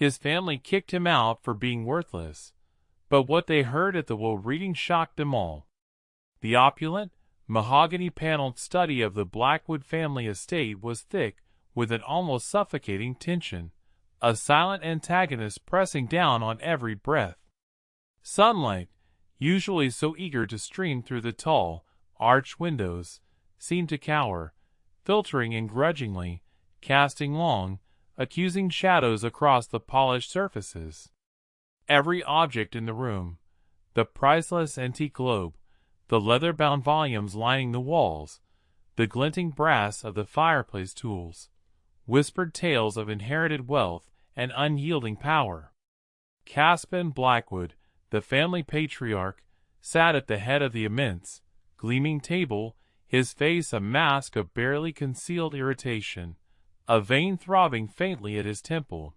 His family kicked him out for being worthless, but what they heard at the will reading shocked them all. The opulent, mahogany-paneled study of the Blackwood family estate was thick with an almost suffocating tension, a silent antagonist pressing down on every breath. Sunlight, usually so eager to stream through the tall, arched windows, seemed to cower, filtering in grudgingly, casting long, accusing shadows across the polished surfaces. Every object in the room, the priceless antique globe, the leather-bound volumes lining the walls, the glinting brass of the fireplace tools, whispered tales of inherited wealth and unyielding power. Caspar Blackwood, the family patriarch, sat at the head of the immense, gleaming table, his face a mask of barely concealed irritation, a vein throbbing faintly at his temple.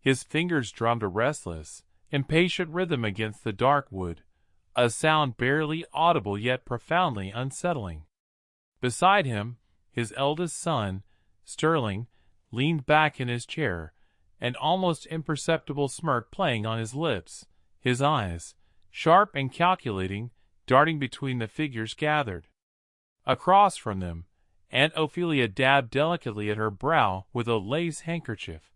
His fingers drummed a restless, impatient rhythm against the dark wood, a sound barely audible yet profoundly unsettling. Beside him, his eldest son, Sterling, leaned back in his chair, an almost imperceptible smirk playing on his lips, his eyes, sharp and calculating, darting between the figures gathered. Across from them, Aunt Ophelia dabbed delicately at her brow with a lace handkerchief,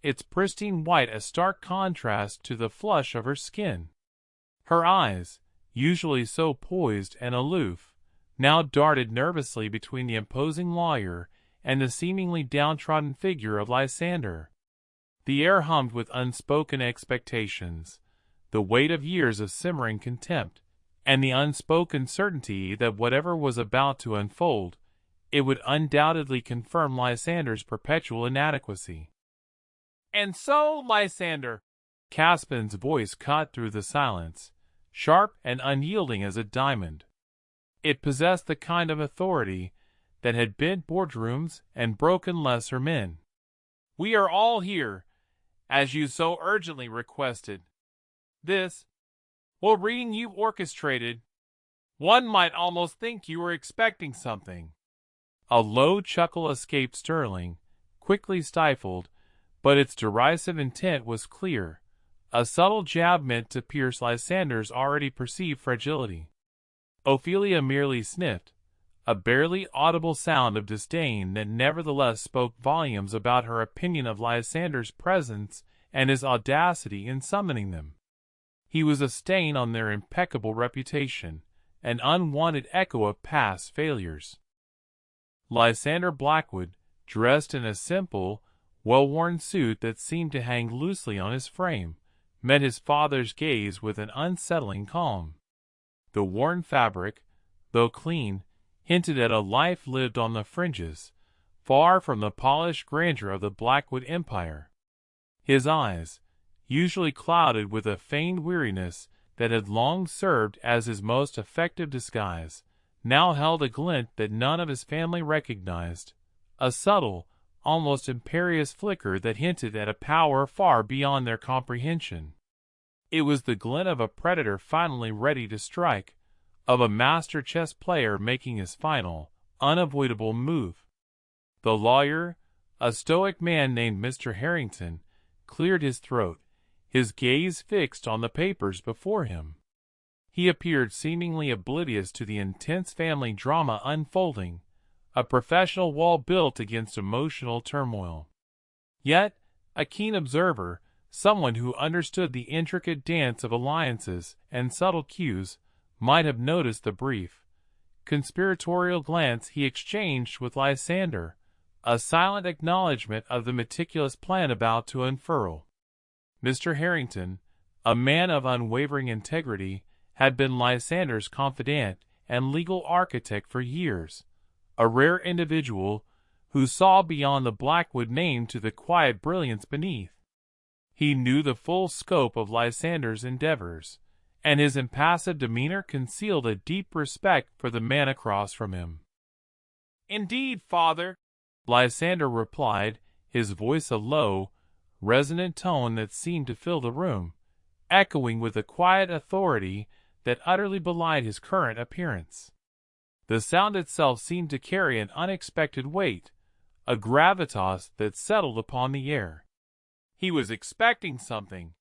its pristine white a stark contrast to the flush of her skin. Her eyes, usually so poised and aloof, now darted nervously between the imposing lawyer and the seemingly downtrodden figure of Lysander. The air hummed with unspoken expectations, the weight of years of simmering contempt, and the unspoken certainty that whatever was about to unfold, it would undoubtedly confirm Lysander's perpetual inadequacy. "And so, Lysander," Caspan's voice cut through the silence, sharp and unyielding as a diamond. It possessed the kind of authority that had bent boardrooms and broken lesser men. "We are all here, as you so urgently requested. This, well, reading you orchestrated, one might almost think you were expecting something." A low chuckle escaped Sterling, quickly stifled, but its derisive intent was clear, a subtle jab meant to pierce Lysander's already perceived fragility. Ophelia merely sniffed, a barely audible sound of disdain that nevertheless spoke volumes about her opinion of Lysander's presence and his audacity in summoning them. He was a stain on their impeccable reputation, an unwanted echo of past failures. Lysander Blackwood, dressed in a simple, well-worn suit that seemed to hang loosely on his frame, met his father's gaze with an unsettling calm. The worn fabric, though clean, hinted at a life lived on the fringes, far from the polished grandeur of the Blackwood empire. His eyes, usually clouded with a feigned weariness that had long served as his most effective disguise, now held a glint that none of his family recognized, a subtle, almost imperious flicker that hinted at a power far beyond their comprehension. It was the glint of a predator finally ready to strike, of a master chess player making his final, unavoidable move. The lawyer, a stoic man named Mr. Harrington, cleared his throat, his gaze fixed on the papers before him. He appeared seemingly oblivious to the intense family drama unfolding, a professional wall built against emotional turmoil. Yet, a keen observer, someone who understood the intricate dance of alliances and subtle cues, might have noticed the brief, conspiratorial glance he exchanged with Lysander, a silent acknowledgment of the meticulous plan about to unfurl. Mr. Harrington, a man of unwavering integrity, had been Lysander's confidant and legal architect for years, a rare individual who saw beyond the Blackwood name to the quiet brilliance beneath. He knew the full scope of Lysander's endeavors, and his impassive demeanor concealed a deep respect for the man across from him. "Indeed, father," Lysander replied, his voice a low, resonant tone that seemed to fill the room, echoing with a quiet authority that utterly belied his current appearance. The sound itself seemed to carry an unexpected weight, a gravitas that settled upon the air. He was expecting something.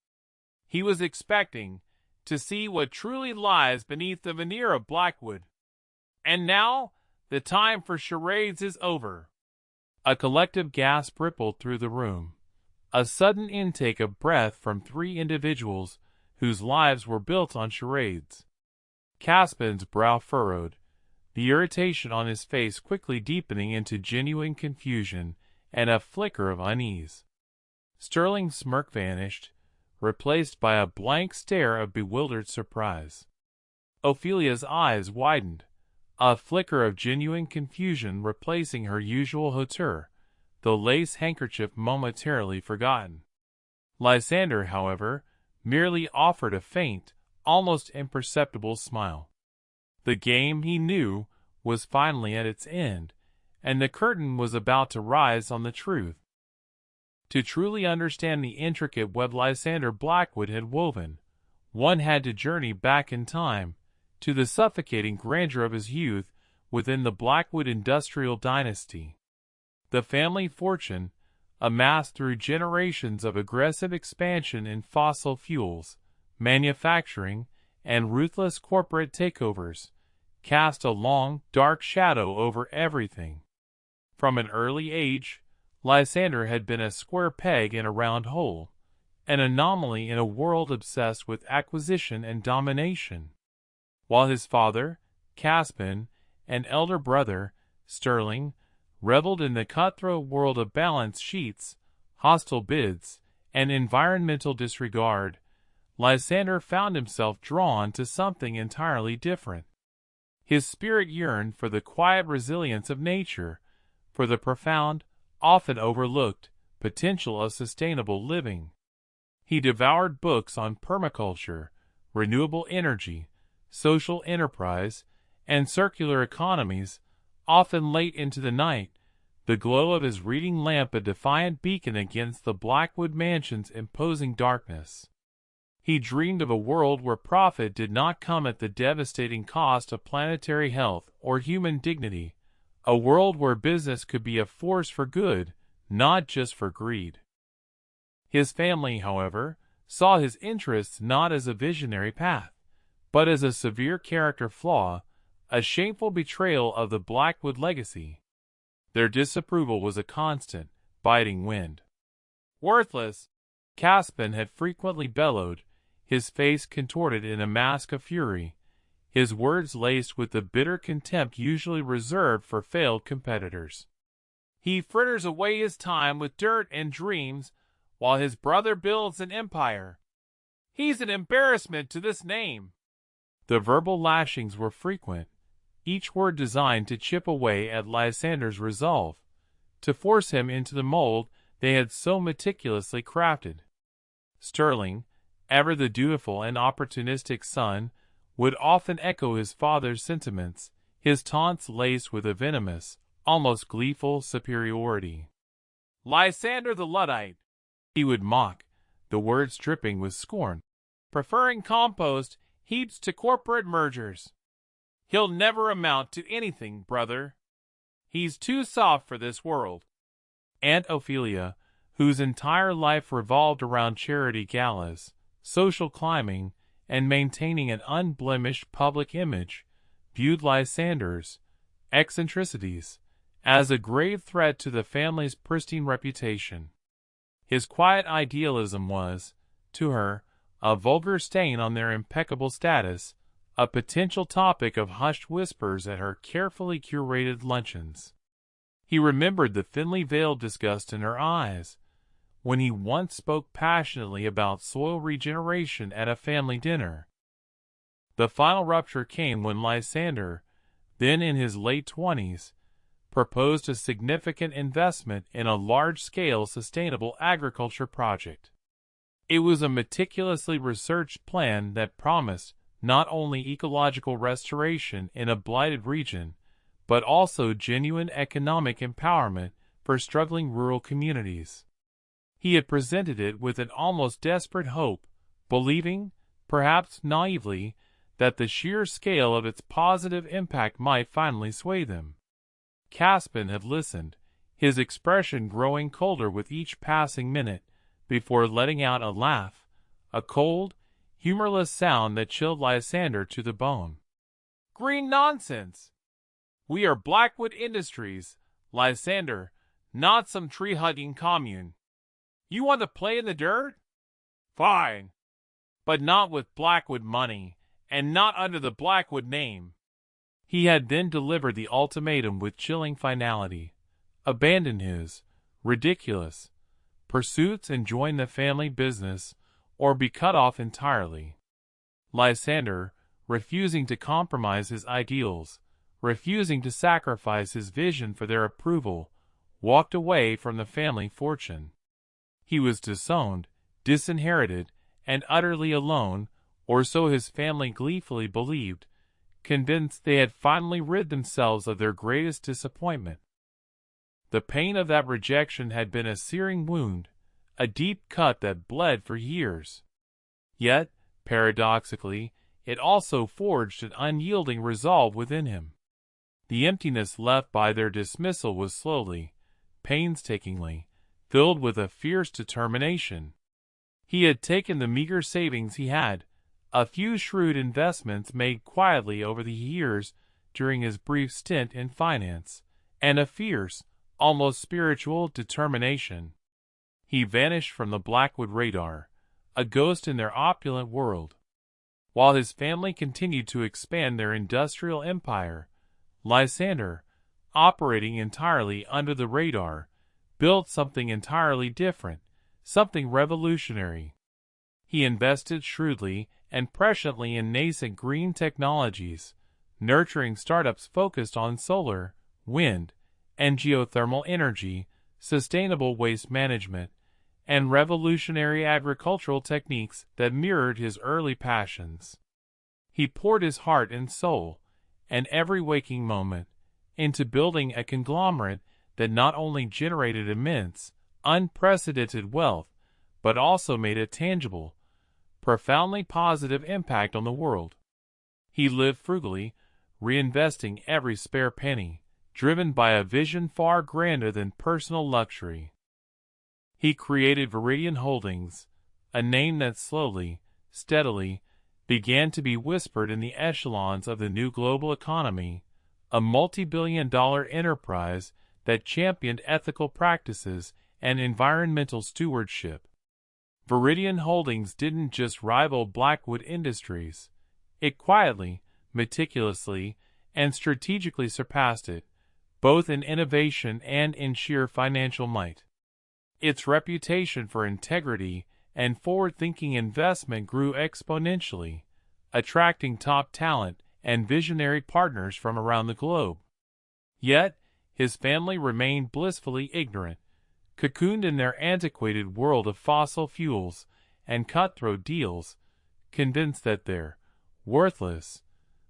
He was expecting to see what truly lies beneath the veneer of Blackwood. And now, the time for charades is over. A collective gasp rippled through the room. A sudden intake of breath from three individuals whose lives were built on charades. Caspin's brow furrowed, the irritation on his face quickly deepening into genuine confusion and a flicker of unease. Sterling's smirk vanished, replaced by a blank stare of bewildered surprise. Ophelia's eyes widened, a flicker of genuine confusion replacing her usual hauteur, the lace handkerchief momentarily forgotten. Lysander, however, merely offered a faint, almost imperceptible smile. The game, he knew, was finally at its end, and the curtain was about to rise on the truth. To truly understand the intricate web Lysander Blackwood had woven, one had to journey back in time, to the suffocating grandeur of his youth within the Blackwood industrial dynasty. The family fortune, amassed through generations of aggressive expansion in fossil fuels, manufacturing, and ruthless corporate takeovers, cast a long, dark shadow over everything. From an early age, Lysander had been a square peg in a round hole, an anomaly in a world obsessed with acquisition and domination. While his father, Caspin, and elder brother, Sterling, reveled in the cutthroat world of balance sheets, hostile bids, and environmental disregard, Lysander found himself drawn to something entirely different. His spirit yearned for the quiet resilience of nature, for the profound, often overlooked, potential of sustainable living. He devoured books on permaculture, renewable energy, social enterprise, and circular economies, often late into the night, the glow of his reading lamp a defiant beacon against the Blackwood mansion's imposing darkness. He dreamed of a world where profit did not come at the devastating cost of planetary health or human dignity, a world where business could be a force for good, not just for greed. His family, however, saw his interests not as a visionary path, but as a severe character flaw, a shameful betrayal of the Blackwood legacy. Their disapproval was a constant, biting wind. "Worthless!" Caspin had frequently bellowed, his face contorted in a mask of fury, his words laced with the bitter contempt usually reserved for failed competitors. "He fritters away his time with dirt and dreams, while his brother builds an empire. He's an embarrassment to this name." The verbal lashings were frequent, each word designed to chip away at Lysander's resolve, to force him into the mold they had so meticulously crafted. Sterling, ever the dutiful and opportunistic son, would often echo his father's sentiments, his taunts laced with a venomous, almost gleeful superiority. "Lysander the Luddite," he would mock, the words dripping with scorn, "preferring compost heaps to corporate mergers. He'll never amount to anything, brother. He's too soft for this world." Aunt Ophelia, whose entire life revolved around charity galas, social climbing, and maintaining an unblemished public image, viewed Lysander's eccentricities as a grave threat to the family's pristine reputation. His quiet idealism was, to her, a vulgar stain on their impeccable status, a potential topic of hushed whispers at her carefully curated luncheons. He remembered the thinly veiled disgust in her eyes when he once spoke passionately about soil regeneration at a family dinner. The final rupture came when Lysander, then in his late 20s, proposed a significant investment in a large-scale sustainable agriculture project. It was a meticulously researched plan that promised not only ecological restoration in a blighted region, but also genuine economic empowerment for struggling rural communities. He had presented it with an almost desperate hope, believing, perhaps naively, that the sheer scale of its positive impact might finally sway them. Caspin had listened, his expression growing colder with each passing minute, before letting out a laugh, a cold, humorless sound that chilled Lysander to the bone. "Green nonsense! We are Blackwood Industries, Lysander, not some tree-hugging commune. You want to play in the dirt? Fine. But not with Blackwood money, and not under the Blackwood name." He had then delivered the ultimatum with chilling finality. Abandon his ridiculous pursuits and join the family business, or be cut off entirely. Lysander, refusing to compromise his ideals, refusing to sacrifice his vision for their approval, walked away from the family fortune. He was disowned, disinherited, and utterly alone, or so his family gleefully believed, convinced they had finally rid themselves of their greatest disappointment. The pain of that rejection had been a searing wound, a deep cut that bled for years. Yet, paradoxically, it also forged an unyielding resolve within him. The emptiness left by their dismissal was slowly, painstakingly, filled with a fierce determination. He had taken the meager savings he had, a few shrewd investments made quietly over the years during his brief stint in finance, and a fierce, almost spiritual determination. He vanished from the Blackwood radar, a ghost in their opulent world. While his family continued to expand their industrial empire, Lysander, operating entirely under the radar, built something entirely different, something revolutionary. He invested shrewdly and presciently in nascent green technologies, nurturing startups focused on solar, wind, and geothermal energy, sustainable waste management, and revolutionary agricultural techniques that mirrored his early passions. He poured his heart and soul, and every waking moment, into building a conglomerate that not only generated immense, unprecedented wealth, but also made a tangible, profoundly positive impact on the world. He lived frugally, reinvesting every spare penny, driven by a vision far grander than personal luxury. He created Viridian Holdings, a name that slowly, steadily, began to be whispered in the echelons of the new global economy, a multi-billion-dollar enterprise that championed ethical practices and environmental stewardship. Viridian Holdings didn't just rival Blackwood Industries. It quietly, meticulously, and strategically surpassed it, both in innovation and in sheer financial might. Its reputation for integrity and forward-thinking investment grew exponentially, attracting top talent and visionary partners from around the globe. Yet, his family remained blissfully ignorant, cocooned in their antiquated world of fossil fuels and cutthroat deals, convinced that their worthless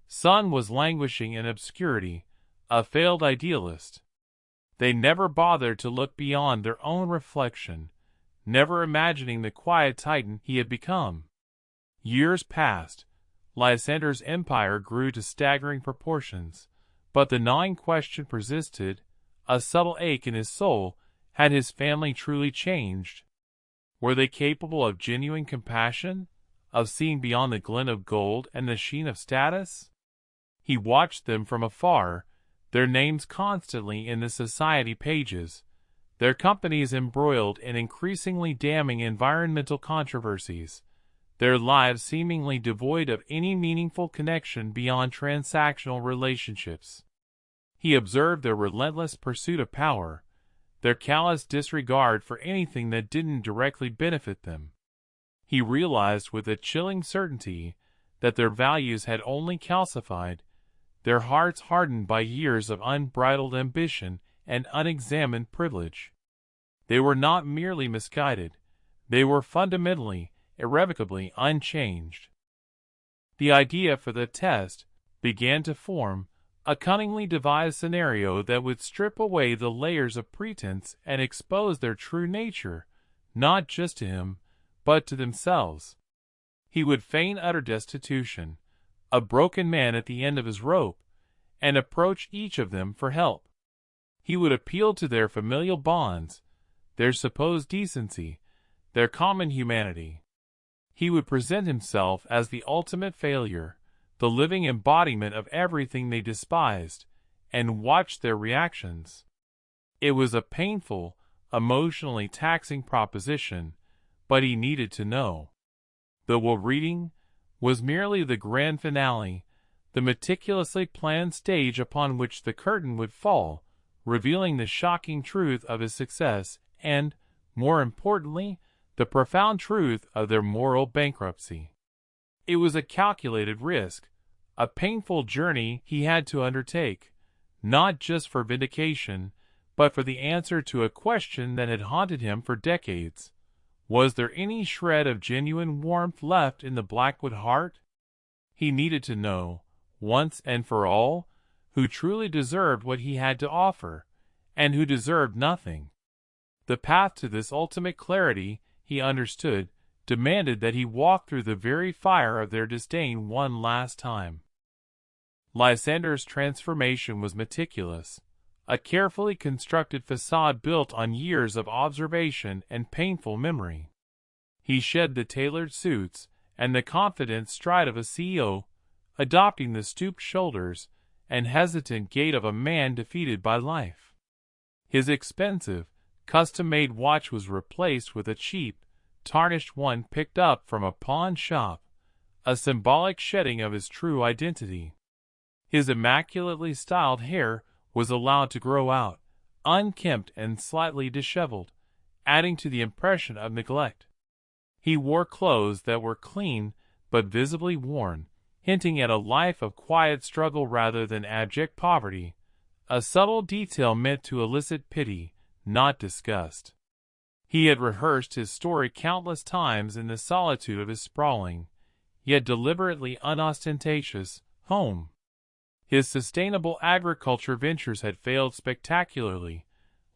son was languishing in obscurity, a failed idealist. They never bothered to look beyond their own reflection, never imagining the quiet titan he had become. Years passed. Lysander's empire grew to staggering proportions, but the gnawing question persisted, a subtle ache in his soul: had his family truly changed? Were they capable of genuine compassion, of seeing beyond the glint of gold and the sheen of status? He watched them from afar, their names constantly in the society pages, their companies embroiled in increasingly damning environmental controversies, their lives seemingly devoid of any meaningful connection beyond transactional relationships. He observed their relentless pursuit of power, their callous disregard for anything that didn't directly benefit them. He realized with a chilling certainty that their values had only calcified, their hearts hardened by years of unbridled ambition and unexamined privilege. They were not merely misguided, they were fundamentally, irrevocably unchanged. The idea for the test began to form, a cunningly devised scenario that would strip away the layers of pretense and expose their true nature, not just to him, but to themselves. He would feign utter destitution, a broken man at the end of his rope, and approach each of them for help. He would appeal to their familial bonds, their supposed decency, their common humanity. He would present himself as the ultimate failure, the living embodiment of everything they despised, and watch their reactions. It was a painful, emotionally taxing proposition, but he needed to know. The will reading was merely the grand finale, the meticulously planned stage upon which the curtain would fall, revealing the shocking truth of his success and, more importantly, the profound truth of their moral bankruptcy. It was a calculated risk, a painful journey he had to undertake, not just for vindication, but for the answer to a question that had haunted him for decades. Was there any shred of genuine warmth left in the Blackwood heart? He needed to know, once and for all, who truly deserved what he had to offer, and who deserved nothing. The path to this ultimate clarity, he understood, demanded that he walk through the very fire of their disdain one last time. Lysander's transformation was meticulous, a carefully constructed facade built on years of observation and painful memory. He shed the tailored suits and the confident stride of a CEO, adopting the stooped shoulders and hesitant gait of a man defeated by life. His expensive, custom-made watch was replaced with a cheap, tarnished one picked up from a pawn shop, a symbolic shedding of his true identity. His immaculately styled hair was allowed to grow out, unkempt and slightly disheveled, adding to the impression of neglect. He wore clothes that were clean but visibly worn, hinting at a life of quiet struggle rather than abject poverty, a subtle detail meant to elicit pity, not disgust. He had rehearsed his story countless times in the solitude of his sprawling, yet deliberately unostentatious, home. His sustainable agriculture ventures had failed spectacularly,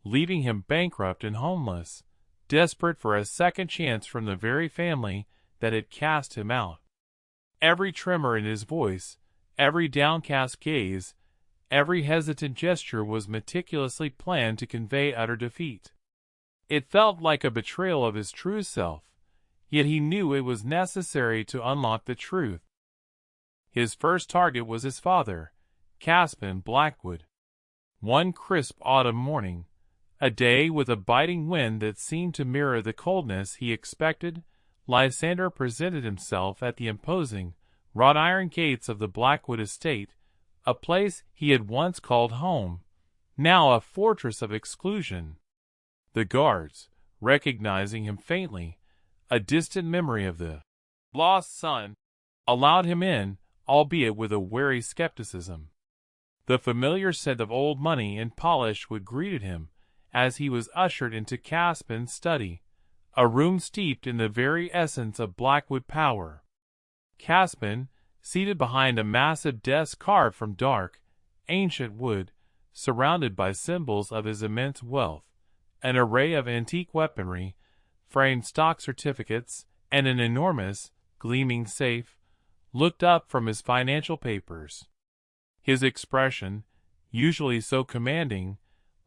leaving him bankrupt and homeless, desperate for a second chance from the very family that had cast him out. Every tremor in his voice, every downcast gaze, every hesitant gesture was meticulously planned to convey utter defeat. It felt like a betrayal of his true self, yet he knew it was necessary to unlock the truth. His first target was his father, Lysander Blackwood. One crisp autumn morning, a day with a biting wind that seemed to mirror the coldness he expected, Lysander presented himself at the imposing, wrought-iron gates of the Blackwood estate, a place he had once called home, now a fortress of exclusion. The guards, recognizing him faintly, a distant memory of the lost son, allowed him in, albeit with a wary skepticism. The familiar scent of old money and polish would greet him as he was ushered into Lysander's study, a room steeped in the very essence of Blackwood power. Lysander, seated behind a massive desk carved from dark, ancient wood, surrounded by symbols of his immense wealth, an array of antique weaponry, framed stock certificates, and an enormous, gleaming safe, looked up from his financial papers. His expression, usually so commanding,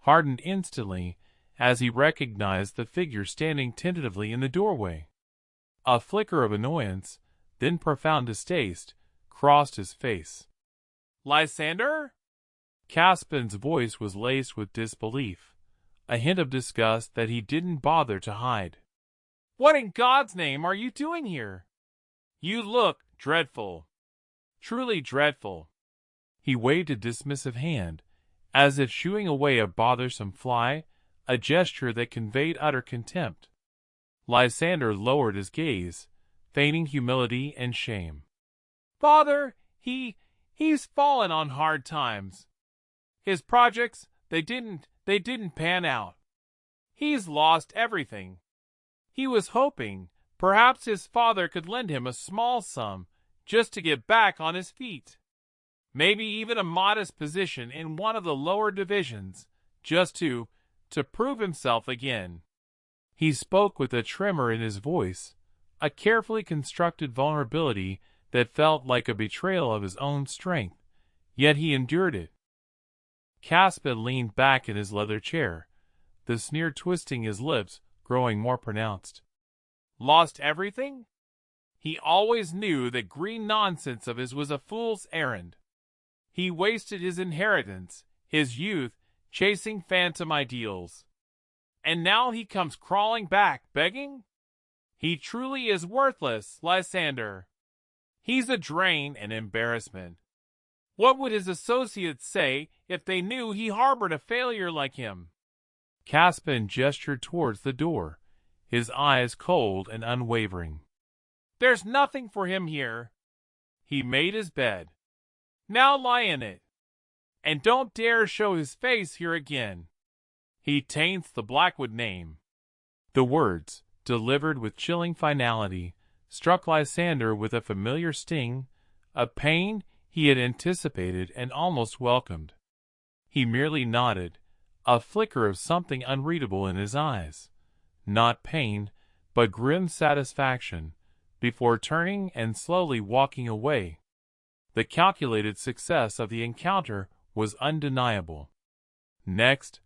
hardened instantly as he recognized the figure standing tentatively in the doorway. A flicker of annoyance, then profound distaste, crossed his face. "Lysander?" Lysander's voice was laced with disbelief, a hint of disgust that he didn't bother to hide. "What in God's name are you doing here? You look dreadful. Truly dreadful." He waved a dismissive hand, as if shooing away a bothersome fly, a gesture that conveyed utter contempt. Lysander lowered his gaze, feigning humility and shame. "Father, he's fallen on hard times. His projects, they didn't pan out. He's lost everything. He was hoping perhaps his father could lend him a small sum just to get back on his feet. Maybe even a modest position in one of the lower divisions, just to prove himself again." He spoke with a tremor in his voice, a carefully constructed vulnerability that felt like a betrayal of his own strength, yet he endured it. Lysander leaned back in his leather chair, the sneer twisting his lips, growing more pronounced. Lost everything? He always knew that green nonsense of his was a fool's errand. He wasted his inheritance, his youth, chasing phantom ideals. And now he comes crawling back, begging? He truly is worthless, Lysander. He's a drain and embarrassment. What would his associates say if they knew he harbored a failure like him? Caspin gestured towards the door, his eyes cold and unwavering. There's nothing for him here. He made his bed. Now lie in it. And don't dare show his face here again. He taints the Blackwood name. The words, delivered with chilling finality, struck Lysander with a familiar sting, a pain he had anticipated and almost welcomed. He merely nodded, a flicker of something unreadable in his eyes. Not pain, but grim satisfaction, before turning and slowly walking away. The calculated success of the encounter was undeniable. Next,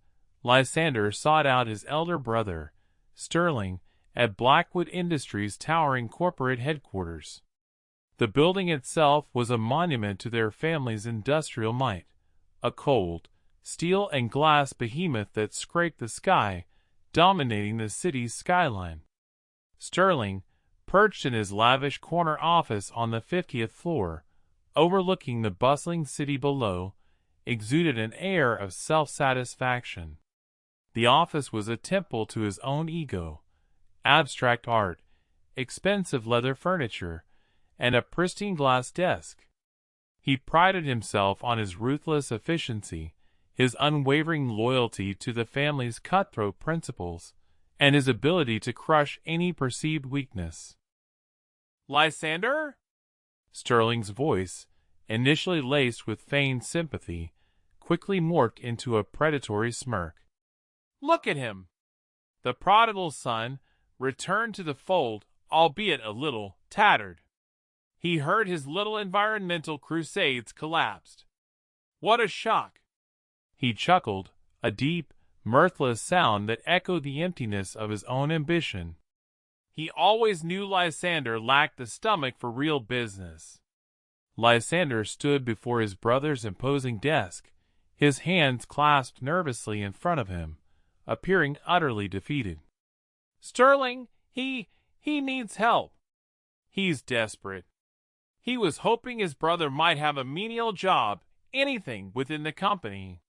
Lysander sought out his elder brother, Sterling, at Blackwood Industries' towering corporate headquarters. The building itself was a monument to their family's industrial might, a cold, steel and glass behemoth that scraped the sky, dominating the city's skyline. Sterling, perched in his lavish corner office on the 50th floor, overlooking the bustling city below, exuded an air of self-satisfaction. The office was a temple to his own ego. Abstract art, expensive leather furniture, and a pristine glass desk. He prided himself on his ruthless efficiency, his unwavering loyalty to the family's cutthroat principles, and his ability to crush any perceived weakness. Lysander? Sterling's voice, initially laced with feigned sympathy, quickly morphed into a predatory smirk. Look at him! The prodigal son returned to the fold, albeit a little tattered. He heard his little environmental crusades collapsed. What a shock! He chuckled, a deep, mirthless sound that echoed the emptiness of his own ambition. He always knew Lysander lacked the stomach for real business. Lysander stood before his brother's imposing desk, his hands clasped nervously in front of him, appearing utterly defeated. Sterling, he needs help. He's desperate. He was hoping his brother might have a menial job, anything within the company.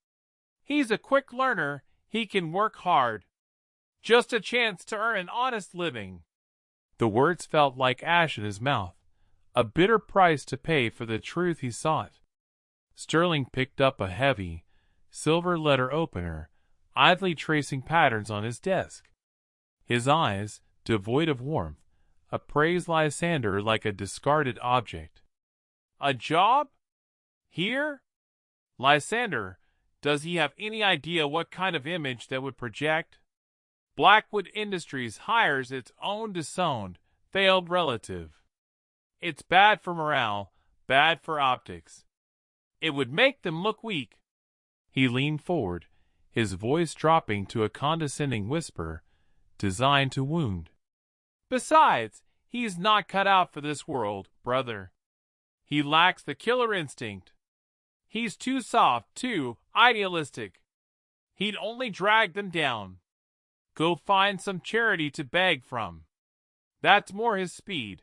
He's a quick learner, he can work hard. Just a chance to earn an honest living. The words felt like ash in his mouth, a bitter price to pay for the truth he sought. Sterling picked up a heavy, silver letter opener, idly tracing patterns on his desk. His eyes, devoid of warmth, appraised Lysander like a discarded object. A job? Here? Lysander, does he have any idea what kind of image that would project? Blackwood Industries hires its own disowned, failed relative. It's bad for morale, bad for optics. It would make them look weak. He leaned forward, his voice dropping to a condescending whisper, designed to wound. Besides, he's not cut out for this world, brother. He lacks the killer instinct. He's too soft, too idealistic. He'd only drag them down. Go find some charity to beg from. That's more his speed.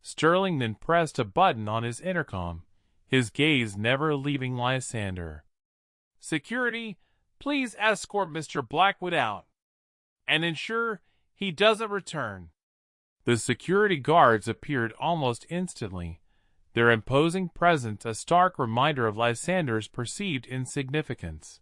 Sterling then pressed a button on his intercom, his gaze never leaving Lysander. Security, please escort Mr. Blackwood out, and ensure he doesn't return. The security guards appeared almost instantly, their imposing presence a stark reminder of Lysander's perceived insignificance.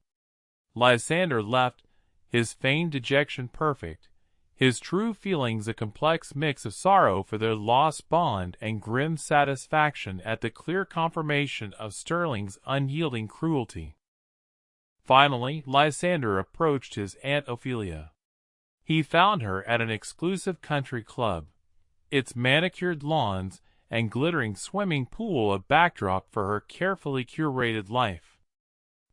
Lysander left, his feigned dejection perfect, his true feelings a complex mix of sorrow for their lost bond and grim satisfaction at the clear confirmation of Sterling's unyielding cruelty. Finally, Lysander approached his Aunt Ophelia. He found her at an exclusive country club, its manicured lawns and glittering swimming pool a backdrop for her carefully curated life.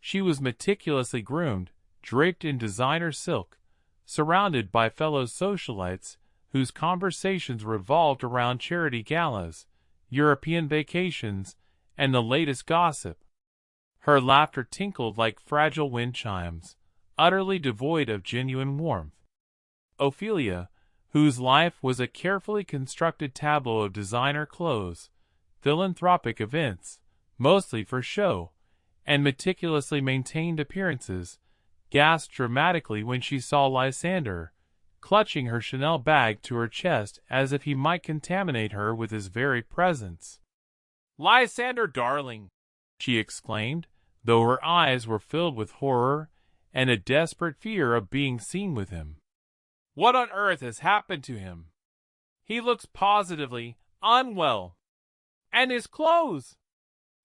She was meticulously groomed, draped in designer silk, surrounded by fellow socialites, whose conversations revolved around charity galas, European vacations, and the latest gossip. Her laughter tinkled like fragile wind chimes, utterly devoid of genuine warmth. Ophelia, whose life was a carefully constructed tableau of designer clothes, philanthropic events, mostly for show, and meticulously maintained appearances, gasped dramatically when she saw Lysander, clutching her Chanel bag to her chest as if he might contaminate her with his very presence. "Lysander, darling!" she exclaimed, though her eyes were filled with horror and a desperate fear of being seen with him. "What on earth has happened to him? He looks positively unwell. And his clothes!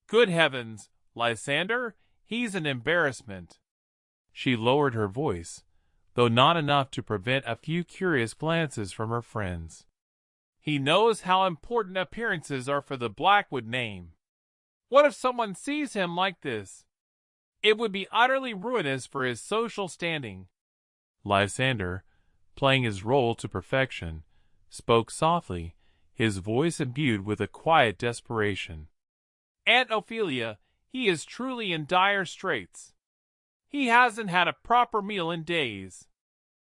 Good heavens, Lysander, he's an embarrassment." She lowered her voice, though not enough to prevent a few curious glances from her friends. "He knows how important appearances are for the Blackwood name. What if someone sees him like this? It would be utterly ruinous for his social standing." Lysander, playing his role to perfection, spoke softly, his voice imbued with a quiet desperation. "Aunt Ophelia, he is truly in dire straits. He hasn't had a proper meal in days.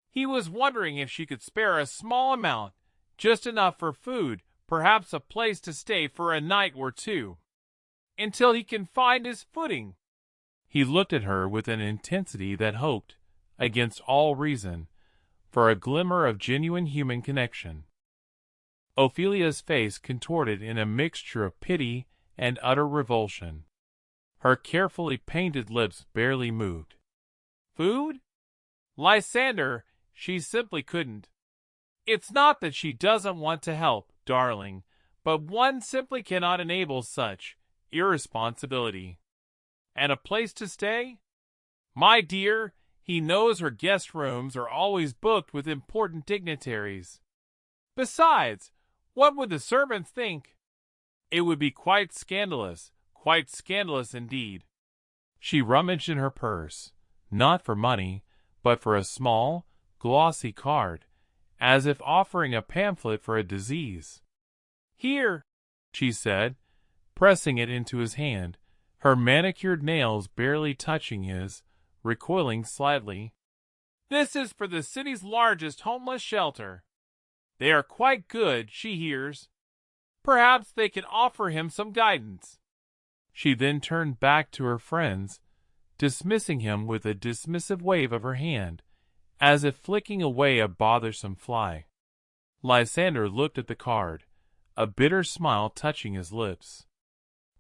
He was wondering if she could spare a small amount, just enough for food, perhaps a place to stay for a night or two, until he can find his footing." He looked at her with an intensity that hoped, against all reason, for a glimmer of genuine human connection. Ophelia's face contorted in a mixture of pity and utter revulsion. Her carefully painted lips barely moved. "Food? Lysander, she simply couldn't. It's not that she doesn't want to help, darling, but one simply cannot enable such irresponsibility. And a place to stay? My dear, he knows her guest rooms are always booked with important dignitaries. Besides, what would the servants think? It would be quite scandalous indeed." She rummaged in her purse, not for money, but for a small, glossy card, as if offering a pamphlet for a disease. "Here," she said, pressing it into his hand, her manicured nails barely touching his, recoiling slightly. "This is for the city's largest homeless shelter. They are quite good, she hears. Perhaps they can offer him some guidance." She then turned back to her friends, dismissing him with a dismissive wave of her hand, as if flicking away a bothersome fly. Lysander looked at the card, a bitter smile touching his lips.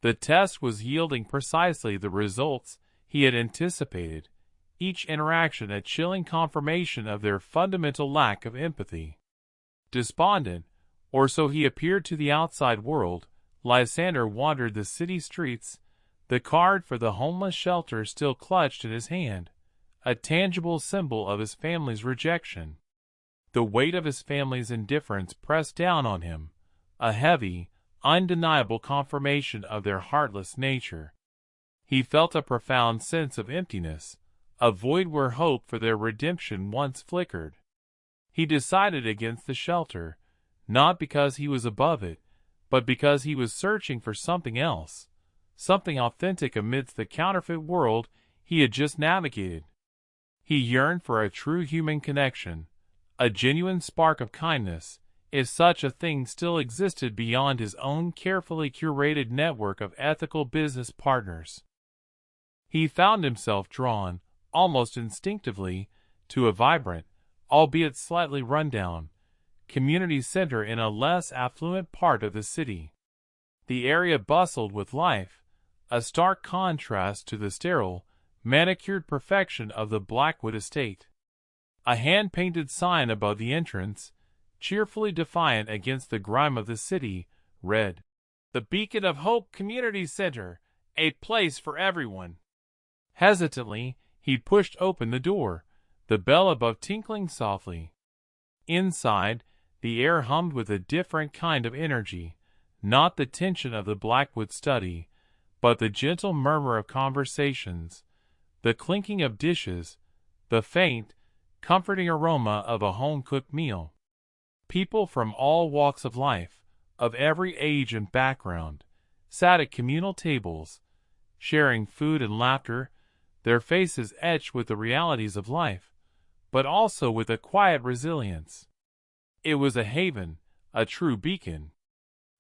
The test was yielding precisely the results he had anticipated, each interaction a chilling confirmation of their fundamental lack of empathy. Despondent, or so he appeared to the outside world, Lysander wandered the city streets, the card for the homeless shelter still clutched in his hand, a tangible symbol of his family's rejection. The weight of his family's indifference pressed down on him, a heavy, undeniable confirmation of their heartless nature. He felt a profound sense of emptiness, a void where hope for their redemption once flickered. He decided against the shelter, not because he was above it, but because he was searching for something else, something authentic amidst the counterfeit world he had just navigated. He yearned for a true human connection, a genuine spark of kindness, if such a thing still existed beyond his own carefully curated network of ethical business partners. He found himself drawn, almost instinctively, to a vibrant, albeit slightly run-down, community center in a less affluent part of the city. The area bustled with life, a stark contrast to the sterile, manicured perfection of the Blackwood estate. A hand-painted sign above the entrance, cheerfully defiant against the grime of the city, read, "The Beacon of Hope Community Center, a place for everyone." Hesitantly, he pushed open the door, the bell above tinkling softly. Inside, the air hummed with a different kind of energy, not the tension of the Blackwood study, but the gentle murmur of conversations, the clinking of dishes, the faint, comforting aroma of a home-cooked meal. People from all walks of life, of every age and background, sat at communal tables, sharing food and laughter, their faces etched with the realities of life, but also with a quiet resilience. It was a haven, a true beacon.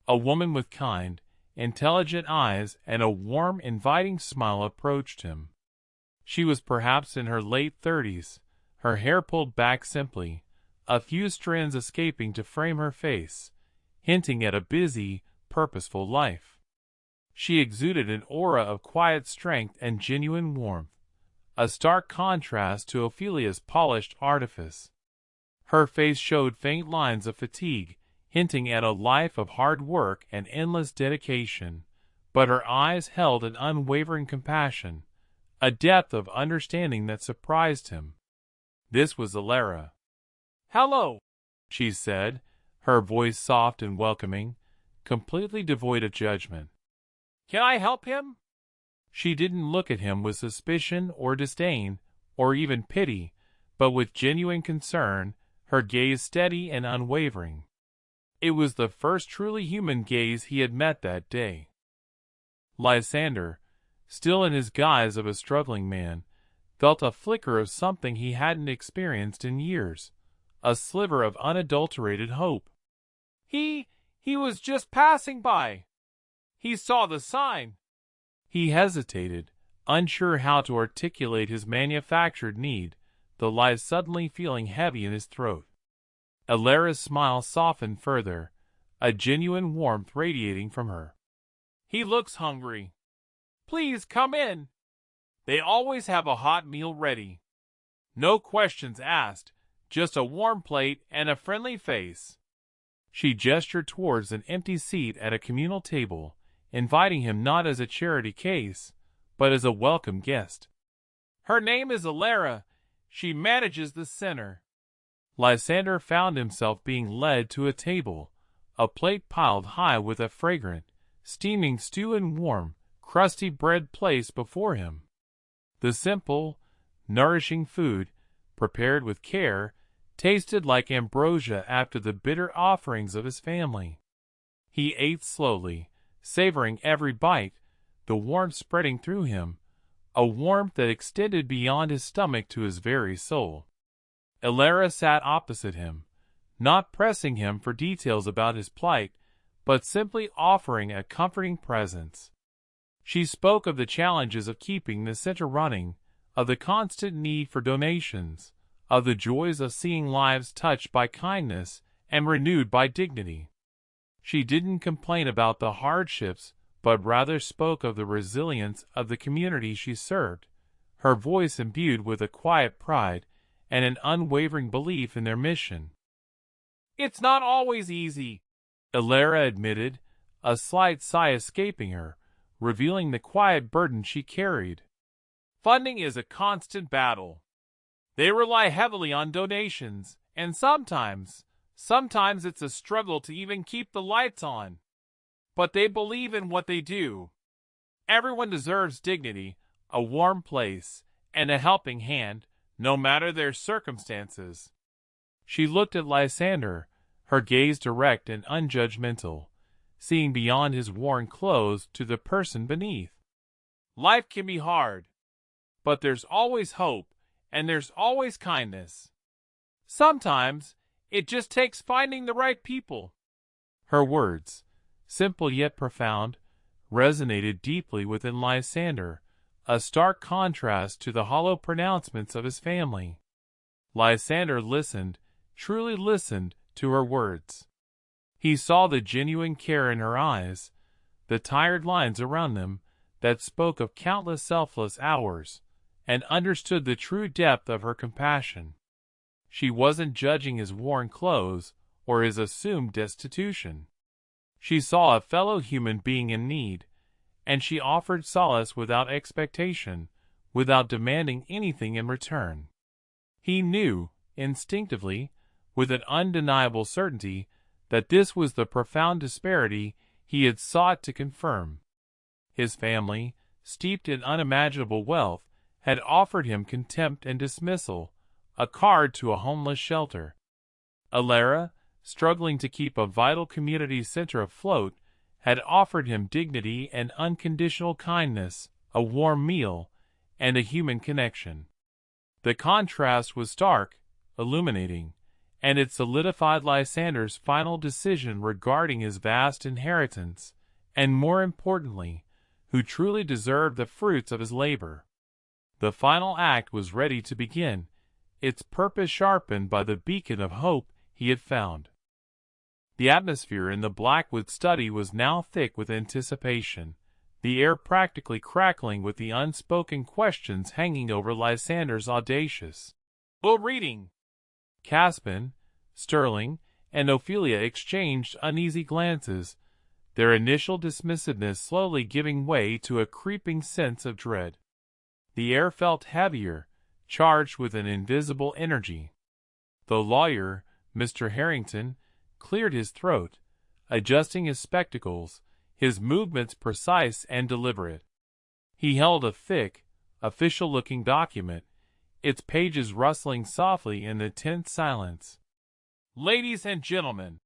A woman with kind, intelligent eyes and a warm, inviting smile approached him. She was perhaps in her late 30s, her hair pulled back simply, a few strands escaping to frame her face, hinting at a busy, purposeful life. She exuded an aura of quiet strength and genuine warmth, a stark contrast to Ophelia's polished artifice. Her face showed faint lines of fatigue, hinting at a life of hard work and endless dedication, but her eyes held an unwavering compassion, a depth of understanding that surprised him. This was Alara. "Hello," she said, her voice soft and welcoming, completely devoid of judgment. "Can I help him?" She didn't look at him with suspicion or disdain, or even pity, but with genuine concern, her gaze steady and unwavering. It was the first truly human gaze he had met that day. Lysander, still in his guise of a struggling man, felt a flicker of something he hadn't experienced in years, a sliver of unadulterated hope. He was just passing by. He saw the sign." He hesitated, unsure how to articulate his manufactured need, the lie suddenly feeling heavy in his throat. Alara's smile softened further, a genuine warmth radiating from her. "He looks hungry. Please come in. They always have a hot meal ready. No questions asked, just a warm plate and a friendly face." She gestured towards an empty seat at a communal table, inviting him not as a charity case, but as a welcome guest. "Her name is Alara. She manages the center." Lysander found himself being led to a table, a plate piled high with a fragrant, steaming stew and warm, crusty bread placed before him. The simple, nourishing food, prepared with care, tasted like ambrosia after the bitter offerings of his family. He ate slowly, savoring every bite, the warmth spreading through him, a warmth that extended beyond his stomach to his very soul. Alara sat opposite him, not pressing him for details about his plight, but simply offering a comforting presence. She spoke of the challenges of keeping the center running, of the constant need for donations, of the joys of seeing lives touched by kindness and renewed by dignity. She didn't complain about the hardships, but rather spoke of the resilience of the community she served, her voice imbued with a quiet pride and an unwavering belief in their mission. "It's not always easy," Alara admitted, a slight sigh escaping her, revealing the quiet burden she carried. "Funding is a constant battle. They rely heavily on donations, and sometimes it's a struggle to even keep the lights on. But they believe in what they do. Everyone deserves dignity, a warm place, and a helping hand, no matter their circumstances." She looked at Lysander, her gaze direct and unjudgmental, seeing beyond his worn clothes to the person beneath. "Life can be hard, but there's always hope, and there's always kindness. Sometimes it just takes finding the right people." Her words, simple yet profound, resonated deeply within Lysander, a stark contrast to the hollow pronouncements of his family. Lysander listened, truly listened, to her words. He saw the genuine care in her eyes, the tired lines around them that spoke of countless selfless hours, and understood the true depth of her compassion. She wasn't judging his worn clothes or his assumed destitution. She saw a fellow human being in need, and she offered solace without expectation, without demanding anything in return. He knew, instinctively, with an undeniable certainty, that this was the profound disparity he had sought to confirm. His family, steeped in unimaginable wealth, had offered him contempt and dismissal, a card to a homeless shelter. Alara, struggling to keep a vital community center afloat, had offered him dignity and unconditional kindness, a warm meal, and a human connection. The contrast was stark, illuminating, and it solidified Lysander's final decision regarding his vast inheritance, and more importantly, who truly deserved the fruits of his labor. The final act was ready to begin, its purpose sharpened by the beacon of hope he had found. The atmosphere in the Blackwood study was now thick with anticipation, the air practically crackling with the unspoken questions hanging over Lysander's audacious will reading. Caspin, Sterling, and Ophelia exchanged uneasy glances, their initial dismissiveness slowly giving way to a creeping sense of dread. The air felt heavier, charged with an invisible energy. The lawyer, Mr. Harrington, cleared his throat, adjusting his spectacles, his movements precise and deliberate. He held a thick, official-looking document, its pages rustling softly in the tense silence. "Ladies and gentlemen,"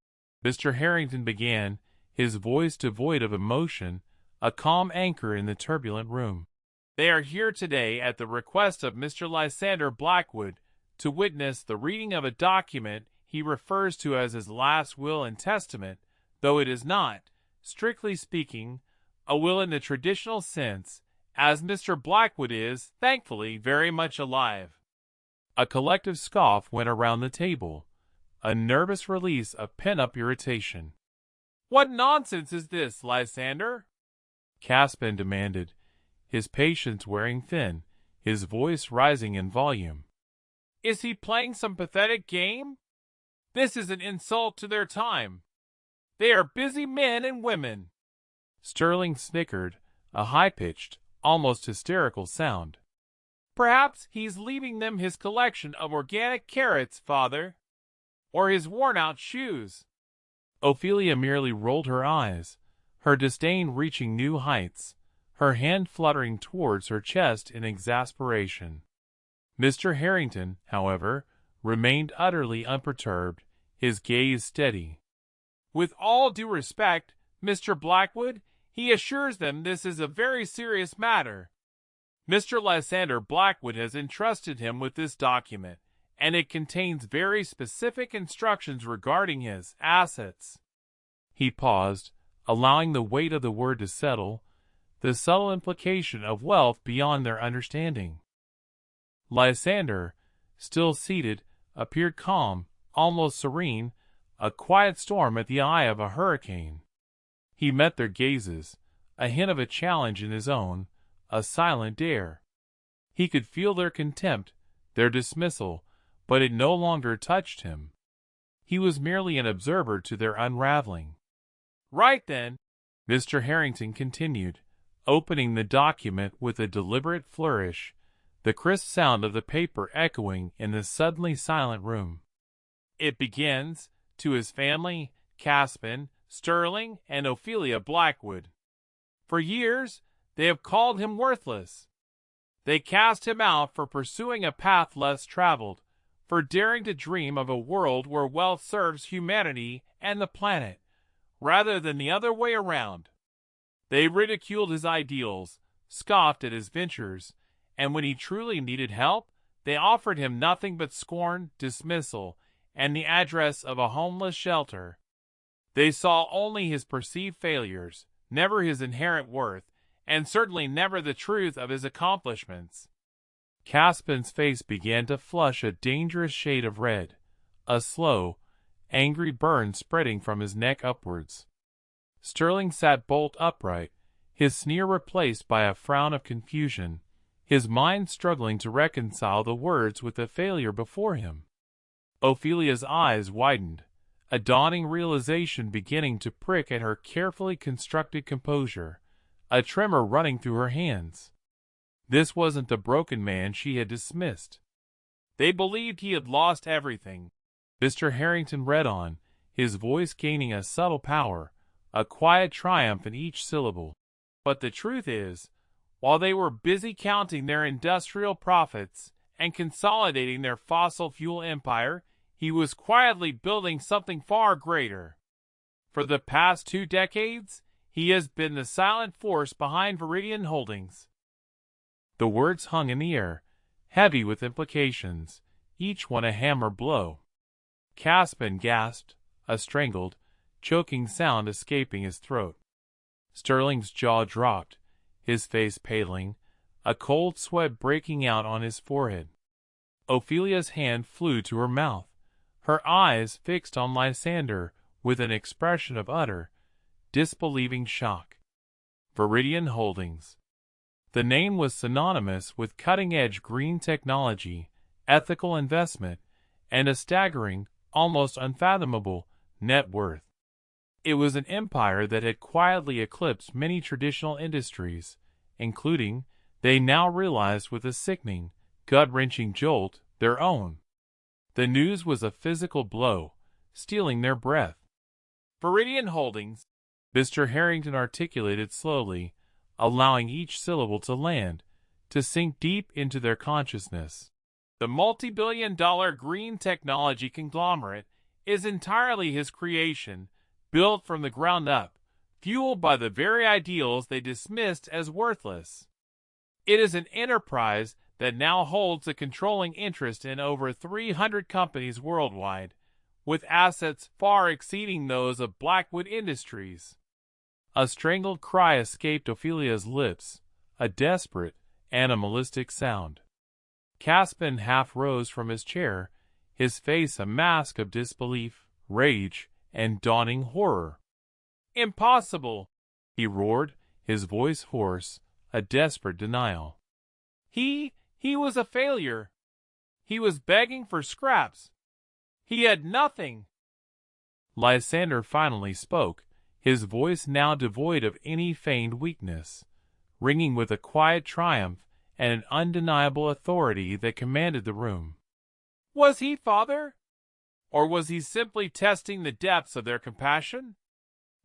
Mr. Harrington began, his voice devoid of emotion, a calm anchor in the turbulent room. "They are here today at the request of Mr. Lysander Blackwood to witness the reading of a document he refers to as his last will and testament, though it is not, strictly speaking, a will in the traditional sense, as Mr. Blackwood is, thankfully, very much alive." A collective scoff went around the table, a nervous release of pent-up irritation. "What nonsense is this, Lysander?" Caspin demanded, his patience wearing thin, his voice rising in volume. "Is he playing some pathetic game? This is an insult to their time. They are busy men and women." Sterling snickered, a high-pitched, almost hysterical sound. "Perhaps he's leaving them his collection of organic carrots, father, or his worn-out shoes." Ophelia merely rolled her eyes, her disdain reaching new heights, her hand fluttering towards her chest in exasperation. Mr. Harrington, however, remained utterly unperturbed, his gaze steady. "With all due respect, Mr. Blackwood, he assures them this is a very serious matter. Mr. Lysander Blackwood has entrusted him with this document, and it contains very specific instructions regarding his assets." He paused, allowing the weight of the word to settle, the subtle implication of wealth beyond their understanding. Lysander, still seated, appeared calm, almost serene, a quiet storm at the eye of a hurricane. He met their gazes, a hint of a challenge in his own, a silent dare. He could feel their contempt, their dismissal, but it no longer touched him. He was merely an observer to their unraveling. "Right then," Mr. Harrington continued, opening the document with a deliberate flourish, the crisp sound of the paper echoing in the suddenly silent room. "It begins, to his family, Caspin, Sterling, and Ophelia Blackwood. For years, they have called him worthless. They cast him out for pursuing a path less traveled, for daring to dream of a world where wealth serves humanity and the planet, rather than the other way around. They ridiculed his ideals, scoffed at his ventures, and when he truly needed help, they offered him nothing but scorn, dismissal, and the address of a homeless shelter. They saw only his perceived failures, never his inherent worth, and certainly never the truth of his accomplishments." Caspin's face began to flush a dangerous shade of red, a slow, angry burn spreading from his neck upwards. Sterling sat bolt upright, his sneer replaced by a frown of confusion, his mind struggling to reconcile the words with the failure before him. Ophelia's eyes widened, a dawning realization beginning to prick at her carefully constructed composure, a tremor running through her hands. This wasn't the broken man she had dismissed. "They believed he had lost everything," Mr. Harrington read on, his voice gaining a subtle power, a quiet triumph in each syllable. "But the truth is, while they were busy counting their industrial profits and consolidating their fossil fuel empire, he was quietly building something far greater. For the past 2 decades, he has been the silent force behind Viridian Holdings. The words hung in the air, heavy with implications, each one a hammer blow. Caspin gasped, a strangled, choking sound escaping his throat. Sterling's jaw dropped, his face paling, a cold sweat breaking out on his forehead. Ophelia's hand flew to her mouth, her eyes fixed on Lysander with an expression of utter, disbelieving shock. Viridian Holdings. The name was synonymous with cutting-edge green technology, ethical investment, and a staggering, almost unfathomable, net worth. It was an empire that had quietly eclipsed many traditional industries, including, they now realized with a sickening, gut-wrenching jolt, their own. The news was a physical blow, stealing their breath. Viridian Holdings, Mr. Harrington articulated slowly, allowing each syllable to land, to sink deep into their consciousness. The multi-billion-dollar green technology conglomerate is entirely his creation, built from the ground up, fueled by the very ideals they dismissed as worthless. It is an enterprise that now holds a controlling interest in over 300 companies worldwide, with assets far exceeding those of Blackwood Industries. A strangled cry escaped Ophelia's lips, a desperate, animalistic sound. Caspin half rose from his chair, his face a mask of disbelief, rage, and dawning horror. "Impossible!" he roared, his voice hoarse, a desperate denial. He was a failure. He was begging for scraps. He had nothing." Lysander finally spoke, his voice now devoid of any feigned weakness, ringing with a quiet triumph and an undeniable authority that commanded the room. "Was he, father? Or was he simply testing the depths of their compassion?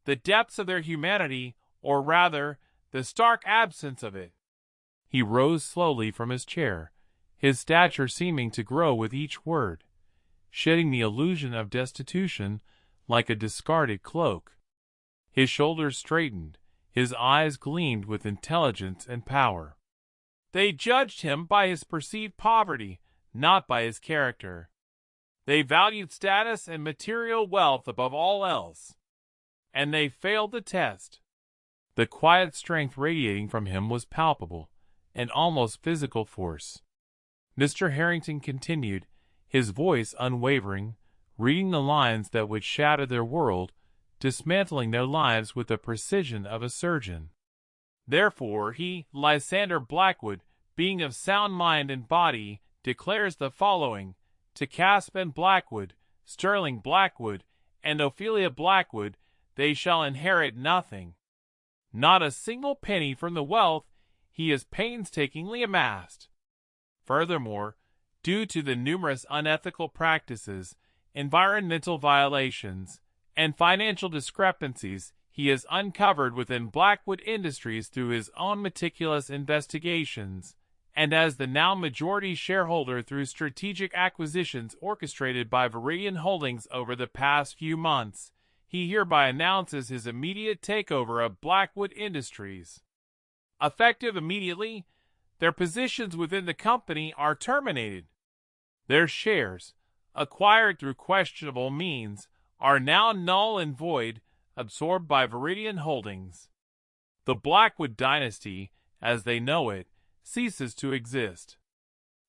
The depths of their humanity, or rather, the stark absence of it?" He rose slowly from his chair, his stature seeming to grow with each word, shedding the illusion of destitution like a discarded cloak. His shoulders straightened, his eyes gleamed with intelligence and power. "They judged him by his perceived poverty, not by his character. They valued status and material wealth above all else. And they failed the test." The quiet strength radiating from him was palpable, an almost physical force. Mr. Harrington continued, his voice unwavering, reading the lines that would shatter their world, dismantling their lives with the precision of a surgeon. "Therefore he, Lysander Blackwood, being of sound mind and body, declares the following: to Caspin Blackwood, Sterling Blackwood, and Ophelia Blackwood they shall inherit nothing. Not a single penny from the wealth he has painstakingly amassed. Furthermore, due to the numerous unethical practices, environmental violations, and financial discrepancies he has uncovered within Blackwood Industries through his own meticulous investigations, and as the now majority shareholder through strategic acquisitions orchestrated by Viridian Holdings over the past few months, he hereby announces his immediate takeover of Blackwood Industries. Effective immediately, their positions within the company are terminated. Their shares, acquired through questionable means, are now null and void, absorbed by Viridian Holdings. The Blackwood dynasty, as they know it, ceases to exist.